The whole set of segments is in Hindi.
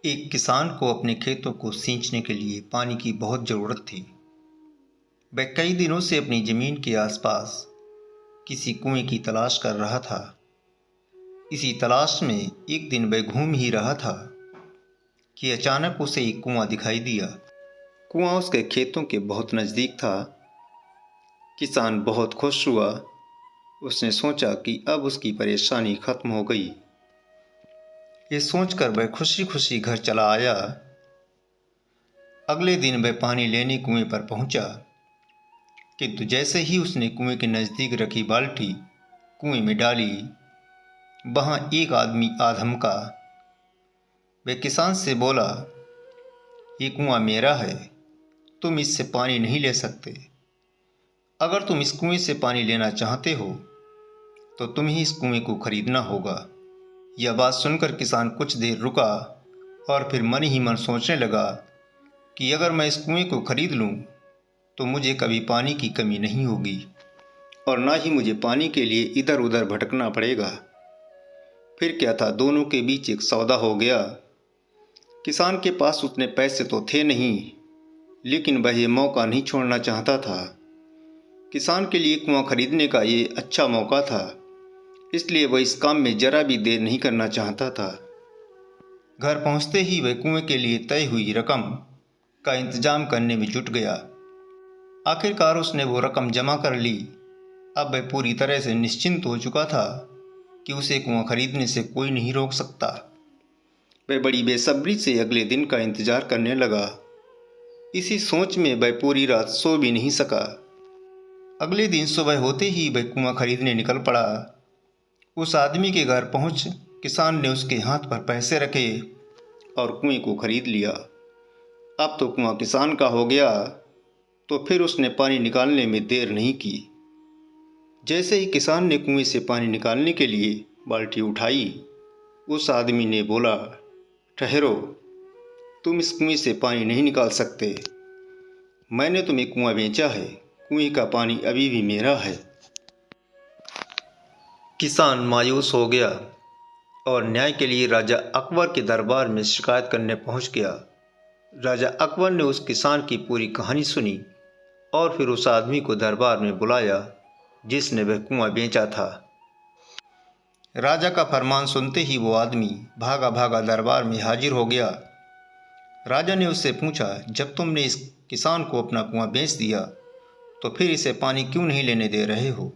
एक किसान को अपने खेतों को सींचने के लिए पानी की बहुत ज़रूरत थी। वह कई दिनों से अपनी ज़मीन के आसपास किसी कुएं की तलाश कर रहा था। इसी तलाश में एक दिन वह घूम ही रहा था कि अचानक उसे एक कुआं दिखाई दिया। कुआं उसके खेतों के बहुत नज़दीक था। किसान बहुत खुश हुआ। उसने सोचा कि अब उसकी परेशानी खत्म हो गई। ये सोचकर वह खुशी खुशी घर चला आया। अगले दिन वह पानी लेने कुएं पर पहुंचा, किंतु जैसे ही उसने कुएं के नज़दीक रखी बाल्टी कुएं में डाली, वहां एक आदमी आ धमका। वह किसान से बोला, ये कुआं मेरा है, तुम इससे पानी नहीं ले सकते। अगर तुम इस कुएं से पानी लेना चाहते हो तो तुम्हें इस कुएं को खरीदना होगा। यह बात सुनकर किसान कुछ देर रुका और फिर मन ही मन सोचने लगा कि अगर मैं इस कुएं को खरीद लूं तो मुझे कभी पानी की कमी नहीं होगी और ना ही मुझे पानी के लिए इधर उधर भटकना पड़ेगा। फिर क्या था, दोनों के बीच एक सौदा हो गया। किसान के पास उतने पैसे तो थे नहीं, लेकिन वह ये मौका नहीं छोड़ना चाहता था। किसान के लिए कुआं खरीदने का ये अच्छा मौका था, इसलिए वह इस काम में जरा भी देर नहीं करना चाहता था। घर पहुंचते ही वह कुएं के लिए तय हुई रकम का इंतजाम करने में जुट गया। आखिरकार उसने वो रकम जमा कर ली। अब वह पूरी तरह से निश्चिंत हो चुका था कि उसे कुआं खरीदने से कोई नहीं रोक सकता। वह बड़ी बेसब्री से अगले दिन का इंतजार करने लगा। इसी सोच में वह पूरी रात सो भी नहीं सका। अगले दिन सुबह होते ही वह कुआं खरीदने निकल पड़ा। उस आदमी के घर पहुंच किसान ने उसके हाथ पर पैसे रखे और कुएं को खरीद लिया। अब तो कुआं किसान का हो गया, तो फिर उसने पानी निकालने में देर नहीं की। जैसे ही किसान ने कुएं से पानी निकालने के लिए बाल्टी उठाई, उस आदमी ने बोला, ठहरो, तुम इस कुएं से पानी नहीं निकाल सकते। मैंने तुम्हें कुआं बेचा है, कुएं का पानी अभी भी मेरा है। किसान मायूस हो गया और न्याय के लिए राजा अकबर के दरबार में शिकायत करने पहुंच गया। राजा अकबर ने उस किसान की पूरी कहानी सुनी और फिर उस आदमी को दरबार में बुलाया जिसने वह कुआं बेचा था। राजा का फरमान सुनते ही वो आदमी भागा भागा दरबार में हाजिर हो गया। राजा ने उससे पूछा, जब तुमने इस किसान को अपना कुआं बेच दिया तो फिर इसे पानी क्यों नहीं लेने दे रहे हो?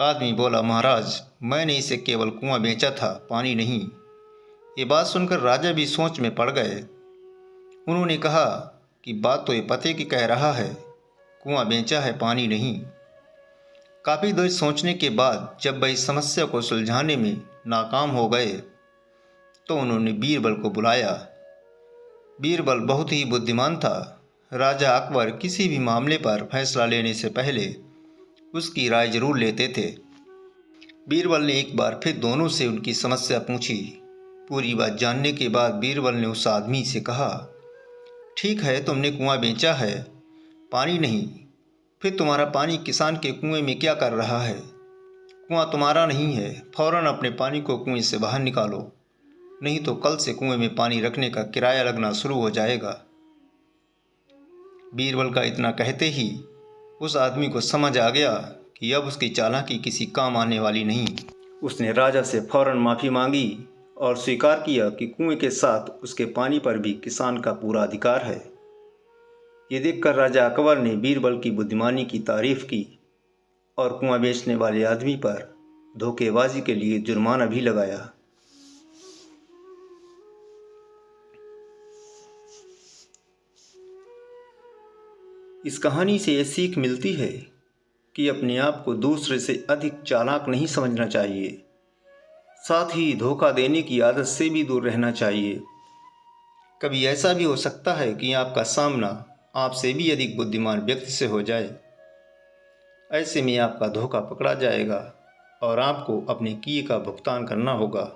आदमी बोला, महाराज, मैंने इसे केवल कुआं बेचा था, पानी नहीं। ये बात सुनकर राजा भी सोच में पड़ गए। उन्होंने कहा कि बात तो ये पते की कह रहा है, कुआं बेचा है, पानी नहीं। काफ़ी देर सोचने के बाद जब वह इस समस्या को सुलझाने में नाकाम हो गए तो उन्होंने बीरबल को बुलाया। बीरबल बहुत ही बुद्धिमान था। राजा अकबर किसी भी मामले पर फैसला लेने से पहले उसकी राय जरूर लेते थे। बीरबल ने एक बार फिर दोनों से उनकी समस्या पूछी। पूरी बात जानने के बाद बीरबल ने उस आदमी से कहा, ठीक है, तुमने कुआं बेचा है, पानी नहीं, फिर तुम्हारा पानी किसान के कुएं में क्या कर रहा है? कुआं तुम्हारा नहीं है, फौरन अपने पानी को कुएं से बाहर निकालो, नहीं तो कल से कुएं में पानी रखने का किराया लगना शुरू हो जाएगा। बीरबल का इतना कहते ही उस आदमी को समझ आ गया कि अब उसकी चालाकी किसी काम आने वाली नहीं। उसने राजा से फौरन माफ़ी मांगी और स्वीकार किया कि कुएं के साथ उसके पानी पर भी किसान का पूरा अधिकार है। ये देखकर राजा अकबर ने बीरबल की बुद्धिमानी की तारीफ की और कुआं बेचने वाले आदमी पर धोखेबाजी के लिए जुर्माना भी लगाया। इस कहानी से ये सीख मिलती है कि अपने आप को दूसरे से अधिक चालाक नहीं समझना चाहिए। साथ ही धोखा देने की आदत से भी दूर रहना चाहिए। कभी ऐसा भी हो सकता है कि आपका सामना आपसे भी अधिक बुद्धिमान व्यक्ति से हो जाए। ऐसे में आपका धोखा पकड़ा जाएगा और आपको अपने किए का भुगतान करना होगा,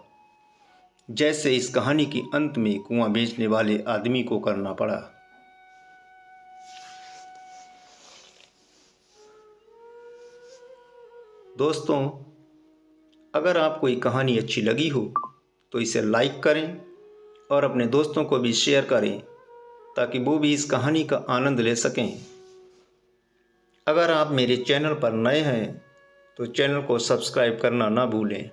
जैसे इस कहानी के अंत में कुआं बेचने वाले आदमी को करना पड़ा। दोस्तों, अगर आपको ये कहानी अच्छी लगी हो तो इसे लाइक करें और अपने दोस्तों को भी शेयर करें ताकि वो भी इस कहानी का आनंद ले सकें। अगर आप मेरे चैनल पर नए हैं तो चैनल को सब्सक्राइब करना ना भूलें।